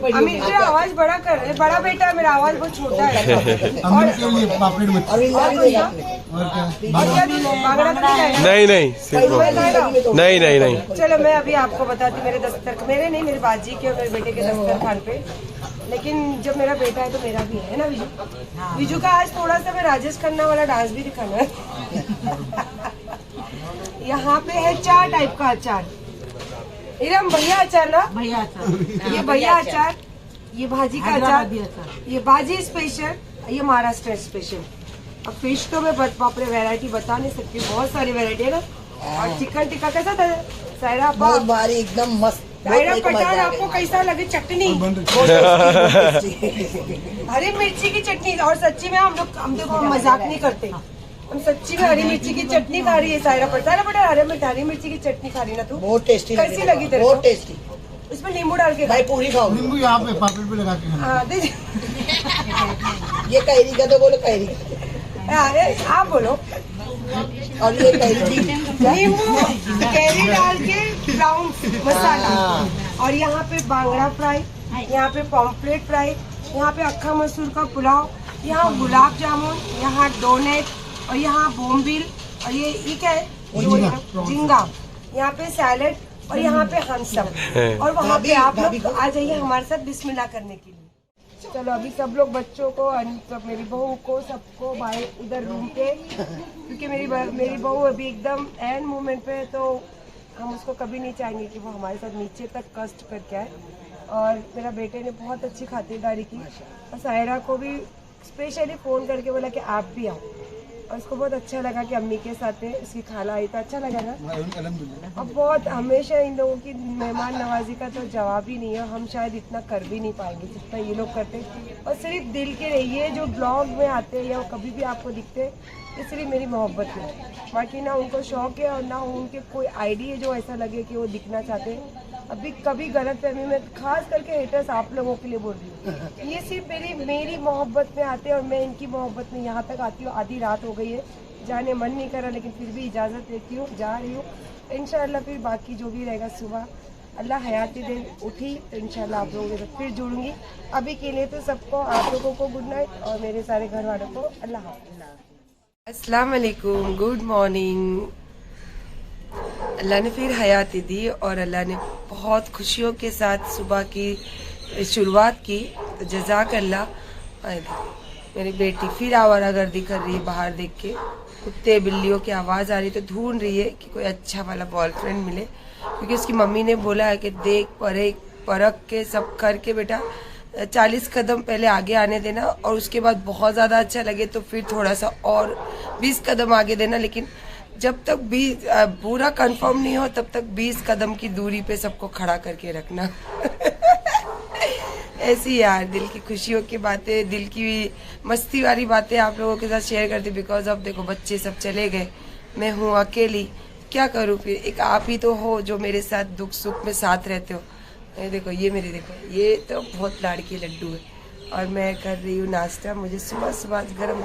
अमित जी आवाज बड़ा कर रहे हैं, बड़ा बेटा मेरा आवाज बहुत छोटा है। नहीं नहीं नहीं नहीं नहीं। चलो मैं अभी आपको बताती मेरे दस्तरखान, मेरे नहीं मेरी बाजी के और मेरे बेटे के दस्तरखान पे। लेकिन जब मेरा बेटा है तो मेरा भी है ना विजू। विजू का आज थोड़ा सा मैं राजेश खन्ना वाला डांस भी दिखाना है। यहाँ पे है 4 टाइप का अचार। इरम भैया अचार ना, भैया अचार, ये भैया अचार, ये भाजी का अचार, ये भाजी स्पेशल, ये महाराष्ट्र स्पेशल। अब फिश तो मैं बाप रे वैरायटी बता नहीं सकती, बहुत सारी वैरायटी है ना। और चिकन टिक्का कैसा था सायरा? बहुत भारी एकदम मस्त। सायरा पठान आपको कैसा लगे? चटनी हरी मिर्ची की चटनी। और सच्ची में हम देखो हम मजाक नहीं करते, हम सच्ची में हरी मिर्ची की चटनी खा रही है सायरा पठान। हरी मिर्ची की चटनी खा रही ना तू? बहुत टेस्टी कैसी लगी तेरे? बहुत टेस्टी। इसमें नींबू डाल के भाई पूरी खाओ। नींबू यहाँ पे पापड़ पे लगा के खाना। हाँ दे। ये कैरी का तो बोलो कैरी, अरे आप बोलो। और ये कैरी नींबू कैरी डाल के ब्राउन मसाला। और यहाँ पे बांगड़ा फ्राई, यहाँ पे पॉम्फ्रेट फ्राई, यहाँ पे अक्खा मसूर का पुलाव, यहाँ गुलाब जामुन, यहाँ डोनेट, और यहाँ बोम्बिल, और ये क्या है? झींगा। यहाँ पे सैलेड, और यहाँ पे हंसम। और वहाँ पे आप लोग आ जाइए हमारे साथ बिस्मिल्लाह करने के लिए। चलो अभी सब लोग बच्चों को, सब मेरी बहू को, सबको बाहर उधर रूम पे, क्योंकि मेरी बहू अभी एकदम एंड मोमेंट पे है, तो हम उसको कभी नहीं चाहेंगे कि वो हमारे साथ नीचे तक कष्ट करके आए। और मेरा बेटे ने बहुत अच्छी खातिरदारी की, और सायरा को भी स्पेशली फ़ोन करके बोला कि आप भी आओ, और उसको बहुत अच्छा लगा कि अम्मी के साथ है, उसकी खाला आई तो अच्छा लगा ना। अब बहुत हमेशा इन लोगों की मेहमान नवाजी का तो जवाब ही नहीं है, हम शायद इतना कर भी नहीं पाएंगे जितना ये लोग करते। और सिर्फ दिल के रहिए जो ब्लॉग में आते हैं या कभी भी आपको दिखते हैं, ये सिर्फ मेरी मोहब्बत में। बाकी ना उनको शौक है और ना उनके कोई आईडी है जो ऐसा लगे कि वो दिखना चाहते हैं। अभी कभी गलत फहमी में, खास करके हेटर्स आप लोगों के लिए बोल रही हूँ, ये सिर्फ मेरी मोहब्बत में आते हैं और मैं इनकी मोहब्बत में यहाँ तक आती हूँ। आधी रात हो गई है, जाने मन नहीं कर रहा, लेकिन फिर भी इजाज़त देती हूँ, जा रही हूँ। इंशाल्लाह फिर बाकी जो भी रहेगा सुबह अल्लाह हयाती दिन उठी तो इंशाल्लाह आप लोगों के साथ फिर जुड़ूंगी। अभी के लिए तो सबको, आप लोगों को गुड नाइट, और मेरे सारे घर वालों को अल्लाह हाफ़िज़। अस्सलाम वालेकुम, गुड मॉर्निंग। अल्लाह ने फिर हयाती दी और अल्लाह ने बहुत खुशियों के साथ सुबह की शुरुआत की, तो जज़ाक अल्लाह। मेरी बेटी फिर आवारागर्दी कर रही है बाहर देख के, कुत्ते बिल्लियों की आवाज़ आ रही, तो ढूंढ रही है कि कोई अच्छा वाला बॉयफ्रेंड मिले, क्योंकि उसकी मम्मी ने बोला है कि देख परख के सब करके बेटा 40 कदम पहले आगे आने देना, और उसके बाद बहुत ज़्यादा अच्छा लगे तो फिर थोड़ा सा और 20 कदम आगे देना, लेकिन जब तक 20 पूरा कंफर्म नहीं हो तब तक 20 कदम की दूरी पे सबको खड़ा करके रखना। ऐसी यार दिल की खुशियों की बातें, दिल की मस्ती वाली बातें आप लोगों के साथ शेयर करती, बिकॉज अब देखो बच्चे सब चले गए, मैं हूँ अकेली, क्या करूँ फिर? एक आप ही तो हो जो मेरे साथ दुख सुख में साथ रहते हो। ये देखो, ये मेरी देखो, ये तो बहुत लाड़की लड्डू है, और मैं कर रही हूँ नाश्ता। मुझे सुबह सुबह गरम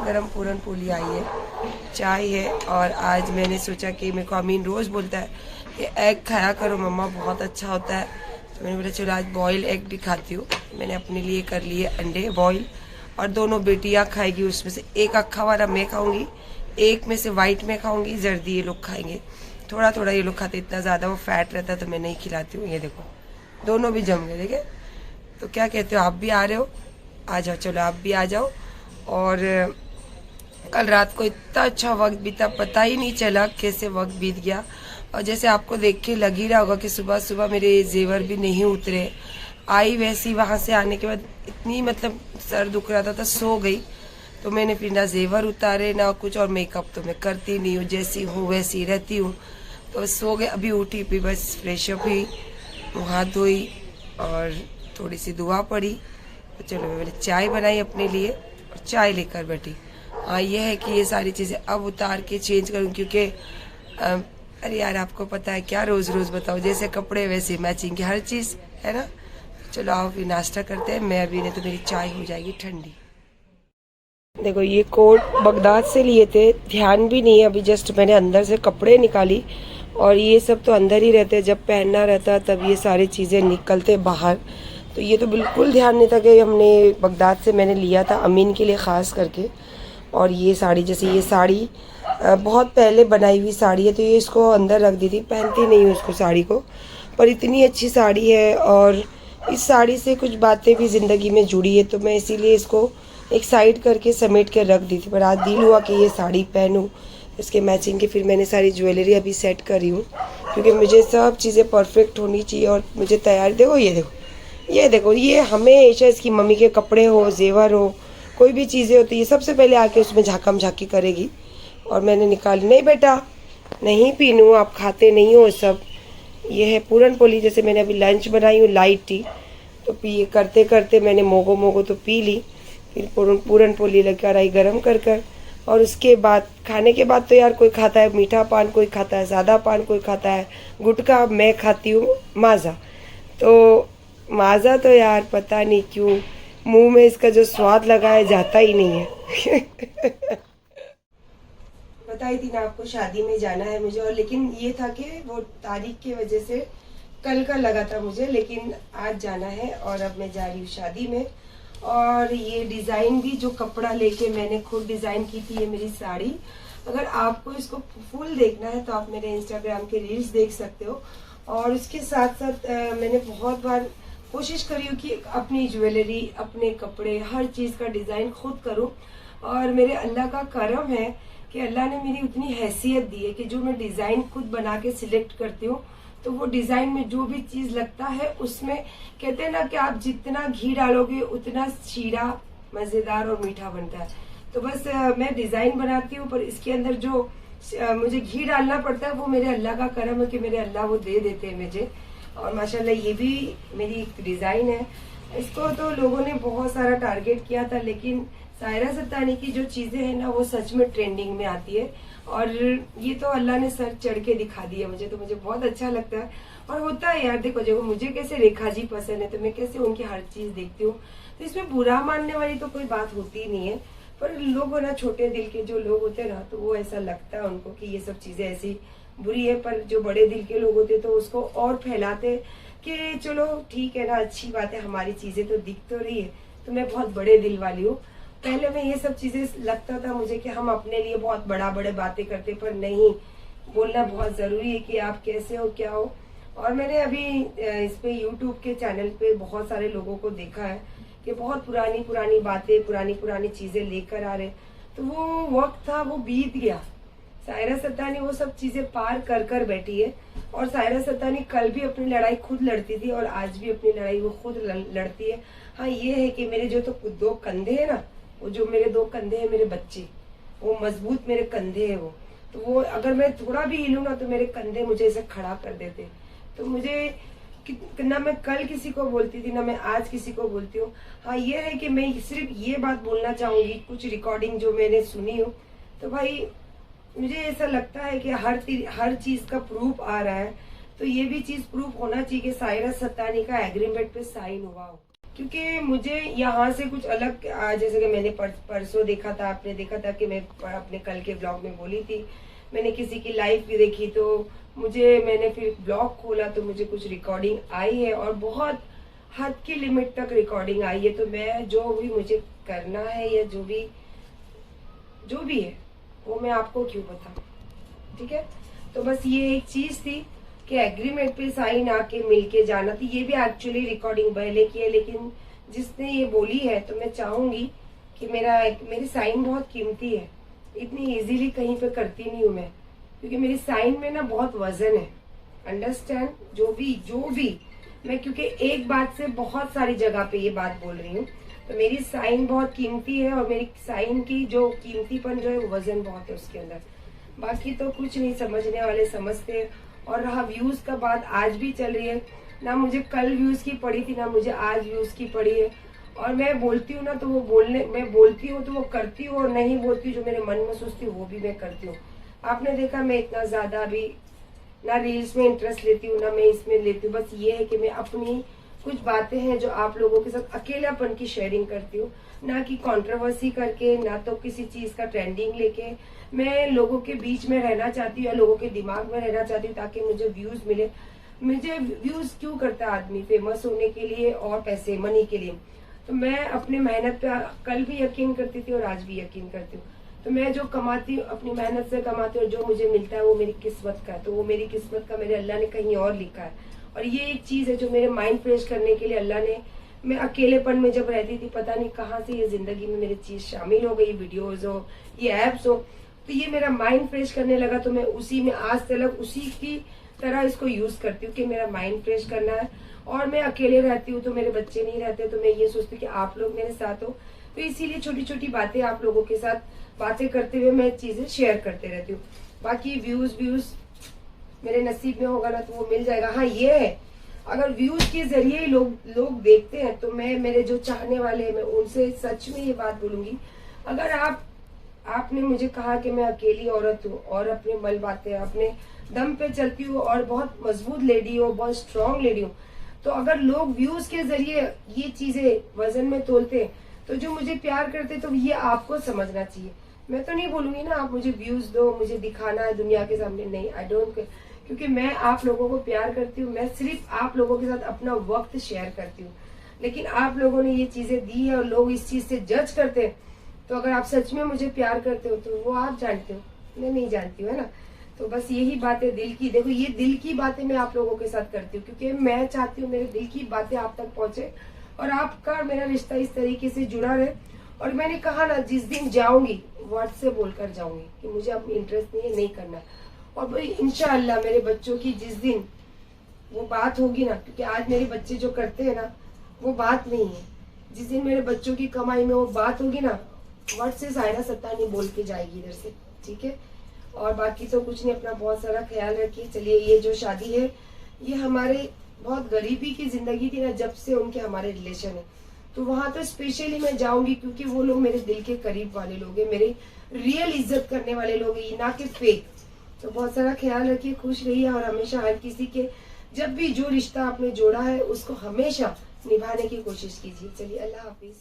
गरम पूरन पोली आई है, चाय है, और आज मैंने सोचा कि मेरे को अमीन रोज़ बोलता है कि एग खाया करो मम्मा, बहुत अच्छा होता है, तो मैंने बोला चलो आज बॉयल एग भी खाती हूँ। मैंने अपने लिए कर लिए अंडे बॉयल, और दोनों बेटियाँ खाएगी, उसमें से एक अक्खा वाला मैं खाऊँगी, एक में से वाइट में खाऊँगी, जर्दी ये लोग खाएंगे। थोड़ा थोड़ा ये लोग खाते, इतना ज़्यादा वो फैट रहता है तो मैं नहीं खिलाती हूँ। ये देखो दोनों भी जम गए, देखे? तो क्या कहते हो, आप भी आ रहे हो? आ जाओ, चलो आप भी आ जाओ। और कल रात को इतना अच्छा वक्त बीता, पता ही नहीं चला कैसे वक्त बीत गया। और जैसे आपको देख के लग ही रहा होगा कि सुबह सुबह मेरे जेवर भी नहीं उतरे। आई वैसी वहाँ से आने के बाद इतनी मतलब सर दुख रहा था सो गई, तो मैंने फिर ना जेवर उतारे ना कुछ, और मेकअप तो मैं करती नहीं हूँ, जैसी हूँ वैसी रहती हूँ, तो सो गए। अभी उठी भी बस फ्रेश अप हुई, मुँह हाथ धोई और थोड़ी सी दुआ पड़ी, तो चलो मैंने चाय बनाई अपने लिए और चाय लेकर बैठी। हाँ ये है कि ये सारी चीज़ें अब उतार के चेंज करूँ, क्योंकि अरे यार आपको पता है क्या, रोज़ रोज़ बताओ, जैसे कपड़े वैसे मैचिंग की हर चीज़ है ना। चलो आओ फिर नाश्ता करते हैं, मैं अभी, नहीं तो मेरी चाय हो जाएगी ठंडी। देखो ये कोट बगदाद से लिए थे, ध्यान भी नहीं है, अभी जस्ट मैंने अंदर से कपड़े निकाली, और ये सब तो अंदर ही रहते हैं, जब पहनना रहता तब ये सारी चीज़ें निकलते बाहर, तो ये तो बिल्कुल ध्यान नहीं था कि हमने बगदाद से मैंने लिया था अमीन के लिए ख़ास करके। और ये साड़ी, जैसे ये साड़ी बहुत पहले बनाई हुई साड़ी है, तो ये इसको अंदर रख दी थी, पहनती नहीं हूँ इसको साड़ी को, पर इतनी अच्छी साड़ी है और इस साड़ी से कुछ बातें भी ज़िंदगी में जुड़ी है, तो मैं इसीलिए इसको एक साइड करके समेट कर रख दी थी। पर आज दिल हुआ कि ये साड़ी पहनूं, इसके मैचिंग की फिर मैंने सारी ज्वेलरी अभी सेट करी हूँ, क्योंकि मुझे सब चीज़ें परफेक्ट होनी चाहिए और मुझे तैयार। देखो ये देखो, ये देखो, ये हमेशा इसकी मम्मी के कपड़े हो, जेवर हो, कोई भी चीज़ें होती है, सबसे पहले आके उसमें झाकम झाकी करेगी। और मैंने निकाली, नहीं बेटा नहीं पीनूँ, आप खाते नहीं हो सब। ये है पूरन पोली, जैसे मैंने अभी लंच बनाई हूँ लाइट टी, तो पी करते करते मैंने मोगो मोगो तो पी ली, फिर पूरन पोली लेकर आई गरम कर और उसके बाद खाने के बाद तो यार कोई खाता है मीठा पान, कोई खाता है सादा पान, कोई खाता है गुटखा, मैं खाती हूँ माज़ा। तो माज़ा तो यार पता नहीं क्यों मुंह में इसका जो स्वाद लगा है जाता ही नहीं है। बताई थी ना आपको शादी में जाना है मुझे, और लेकिन ये था कि वो तारीख की वजह से कल का लगा था मुझे, लेकिन आज जाना है और अब मैं जा रही हूँ शादी में। और ये डिज़ाइन भी जो कपड़ा लेके मैंने खुद डिज़ाइन की थी, ये मेरी साड़ी, अगर आपको इसको फुल देखना है तो आप मेरे इंस्टाग्राम के रील्स देख सकते हो। और इसके साथ साथ मैंने बहुत बार कोशिश करी हूँ कि अपनी ज्वेलरी, अपने कपड़े, हर चीज़ का डिज़ाइन खुद करूँ। और मेरे अल्लाह का करम है कि अल्लाह ने मेरी उतनी हैसियत दी है कि जो मैं डिज़ाइन खुद बना के सिलेक्ट करती हूँ, तो वो डिज़ाइन में जो भी चीज़ लगता है उसमें, कहते हैं ना कि आप जितना घी डालोगे उतना शीरा मज़ेदार और मीठा बनता है। तो बस मैं डिज़ाइन बनाती हूँ, पर इसके अंदर जो मुझे घी डालना पड़ता है वो मेरे अल्लाह का करम है कि मेरे अल्लाह वो दे देते हैं मुझे। और माशाल्लाह ये भी मेरी एक डिज़ाइन है। इसको तो लोगों ने बहुत सारा टारगेट किया था, लेकिन सायरा सत्तानी की जो चीज़ें हैं ना वो सच में ट्रेंडिंग में आती है। और ये तो अल्लाह ने सर चढ़ के दिखा दिया मुझे, तो मुझे बहुत अच्छा लगता है। और होता है यार, देखो जब मुझे कैसे रेखा जी पसंद है तो मैं कैसे उनकी हर चीज़ देखती हूँ, तो इसमें बुरा मानने वाली तो कोई बात होती ही नहीं है। पर लोग ना, छोटे दिल के जो लोग होते हैं ना, तो वो ऐसा लगता है उनको कि ये सब चीज़ें ऐसी बुरी है। पर जो बड़े दिल के लोग होते तो उसको और फैलाते कि चलो ठीक है ना, अच्छी बात है, हमारी चीज़ें तो दिख तो रही है। तो मैं बहुत बड़े दिल वाली हूँ। पहले में ये सब चीज़ें लगता था मुझे कि हम अपने लिए बहुत बड़े बातें करते, पर नहीं, बोलना बहुत ज़रूरी है कि आप कैसे हो, क्या हो। और मैंने अभी इस पे यूट्यूब के चैनल पे बहुत सारे लोगों को देखा है कि बहुत पुरानी बातें, पुरानी चीज़ें लेकर आ रहे, तो वो वक्त था, वो बीत गया। सायरा सत्तानी वो सब चीज़ें पार कर बैठी है। और सायरा सत्तानी कल भी अपनी लड़ाई खुद लड़ती थी और आज भी अपनी लड़ाई वो खुद लड़ती है। हाँ ये है कि मेरे जो तो दो कंधे हैं ना, वो जो मेरे दो कंधे हैं, मेरे बच्चे, वो मजबूत मेरे कंधे हैं वो, तो वो अगर मैं थोड़ा भी हिलूं ना तो मेरे कंधे मुझे ऐसे खड़ा कर देते। तो मुझे ना मैं कल किसी को बोलती थी, ना मैं आज किसी को बोलती हूँ। हाँ ये है कि मैं सिर्फ ये बात बोलना चाहूंगी, कुछ रिकॉर्डिंग जो मैंने सुनी हो, तो भाई मुझे ऐसा लगता है कि हर चीज का प्रूफ आ रहा है, तो ये भी चीज प्रूफ होना चाहिए कि सायरा सत्तानी का एग्रीमेंट पे साइन हुआ हो। क्योंकि मुझे यहाँ से कुछ अलग, जैसे कि मैंने परसों देखा था, आपने देखा था कि मैं अपने कल के ब्लॉग में बोली थी, मैंने किसी की लाइव भी देखी, तो मैंने फिर ब्लॉग खोला तो मुझे कुछ रिकॉर्डिंग आई है और बहुत हद की लिमिट तक रिकॉर्डिंग आई है। तो मैं जो भी मुझे करना है या जो भी है वो मैं आपको क्यों बताऊं, ठीक है। तो बस ये एक चीज थी कि एग्रीमेंट पे साइन आके मिलके जाना थी। ये भी एक्चुअली रिकॉर्डिंग पहले की है, लेकिन जिसने ये बोली है तो मैं चाहूंगी कि मेरी साइन बहुत कीमती है, इतनी इजीली कहीं पे करती नहीं हूँ मैं, क्योंकि मेरी साइन में ना बहुत वजन है। अंडरस्टैंड, जो भी मैं, क्योंकि एक बात से बहुत सारी जगह पे ये बात बोल रही हूँ, तो मेरी साइन बहुत कीमती है और मेरी साइन की जो कीमतीपन जो है वो वजन बहुत है उसके अंदर। बाकी तो कुछ नहीं, समझने वाले समझते हैं। और रहा व्यूज का बात, आज भी चल रही है ना, मुझे कल व्यूज की पड़ी थी ना मुझे आज व्यूज की पड़ी है। और मैं बोलती हूँ ना तो मैं बोलती हूँ तो वो करती हूँ, और नहीं बोलती हूँ जो मेरे मन में सोचती हूँ वो भी मैं करती हूँ। आपने देखा मैं इतना ज्यादा अभी ना रील्स में इंटरेस्ट लेती हूँ ना मैं इसमें लेती हूँ। बस ये है कि मैं अपनी कुछ बातें हैं जो आप लोगों के साथ अकेलापन की शेयरिंग करती हूँ, ना कि कंट्रोवर्सी करके, ना तो किसी चीज का ट्रेंडिंग लेके। मैं लोगों के बीच में रहना चाहती हूँ या लोगों के दिमाग में रहना चाहती हूँ ताकि मुझे व्यूज मिले। मुझे व्यूज क्यों करता है आदमी? फेमस होने के लिए और पैसे, मनी के लिए। तो मैं अपने मेहनत पे कल भी यकीन करती थी और आज भी यकीन करती हूँ। तो मैं जो कमाती हूँ अपनी मेहनत से कमाती हूँ, जो मुझे मिलता है वो मेरी किस्मत का है। तो वो मेरी किस्मत का मेरे अल्लाह ने कहीं और लिखा है। और ये एक चीज है जो मेरे माइंड फ्रेश करने के लिए अल्लाह ने, मैं अकेलेपन में जब रहती थी पता नहीं कहाँ से ये जिंदगी में मेरी चीज शामिल हो गई, वीडियोज हो, ये एप्स हो, तो ये मेरा माइंड फ्रेश करने लगा। तो मैं उसी में आज तक उसी की तरह इसको यूज करती हूँ कि मेरा माइंड फ्रेश करना है। और मैं अकेले रहती हूँ तो मेरे बच्चे नहीं रहते, तो मैं ये सोचती हूँ कि आप लोग मेरे साथ हो, तो इसीलिए छोटी छोटी बातें आप लोगों के साथ बातें करते हुए मैं चीजें शेयर करते रहती हूँ। बाकी व्यूज मेरे नसीब में होगा ना तो वो मिल जाएगा। हाँ ये है, अगर व्यूज के जरिए ही लोग देखते हैं तो मैं, मेरे जो चाहने वाले हैं, मैं उनसे सच में ये बात बोलूंगी, अगर आपने मुझे कहा कि मैं अकेली औरत हूँ और अपने मल बातें अपने दम पे चलती हूँ और बहुत मजबूत लेडी हूँ, बहुत स्ट्रांग लेडी हूँ, तो अगर लोग व्यूज के जरिए ये चीजें वजन में तोलते हैं तो जो मुझे प्यार करते तो ये आपको समझना चाहिए। मैं तो नहीं बोलूंगी ना आप मुझे व्यूज दो, मुझे दिखाना है दुनिया के सामने, नहीं, आई डोंट, क्योंकि मैं आप लोगों को प्यार करती हूँ। मैं सिर्फ आप लोगों के साथ अपना वक्त शेयर करती हूँ। लेकिन आप लोगों ने ये चीजें दी है और लोग इस चीज से जज करते हैं, तो अगर आप सच में मुझे प्यार करते हो तो वो आप जानते हो, मैं नहीं जानती हूँ, है ना। तो बस यही बातें दिल की, देखो ये दिल की बातें मैं आप लोगों के साथ करती हूँ क्योंकि मैं चाहती हूँ मेरे दिल की बातें आप तक पहुंचे और आपका मेरा रिश्ता इस तरीके से जुड़ा रहे। और मैंने कहा ना, जिस दिन जाऊंगी वर्ड से बोलकर जाऊंगी कि मुझे अब इंटरेस्ट नहीं है, नहीं करना। और भाई इंशाअल्लाह मेरे बच्चों की जिस दिन वो बात होगी ना, क्योंकि आज मेरे बच्चे जो करते हैं ना वो बात नहीं है, जिस दिन मेरे बच्चों की कमाई में वो बात होगी ना, वर्ड से सायरा सत्तानी बोल के जाएगी इधर से, ठीक है। और बाकी तो कुछ नहीं, अपना बहुत सारा ख्याल रखिए। चलिए, ये जो शादी है ये हमारे बहुत गरीबी की जिंदगी थी ना, जब से उनके हमारे रिलेशन है, तो वहां तो स्पेशली मैं जाऊंगी क्योंकि वो लोग मेरे दिल के करीब वाले लोग हैं, मेरे रियल इज्जत करने वाले लोग हैं, ना कि फेक। तो बहुत सारा ख्याल रखिए, खुश रहिए और हमेशा हर किसी के जब भी जो रिश्ता आपने जोड़ा है उसको हमेशा निभाने की कोशिश कीजिए। चलिए, अल्लाह हाफिज।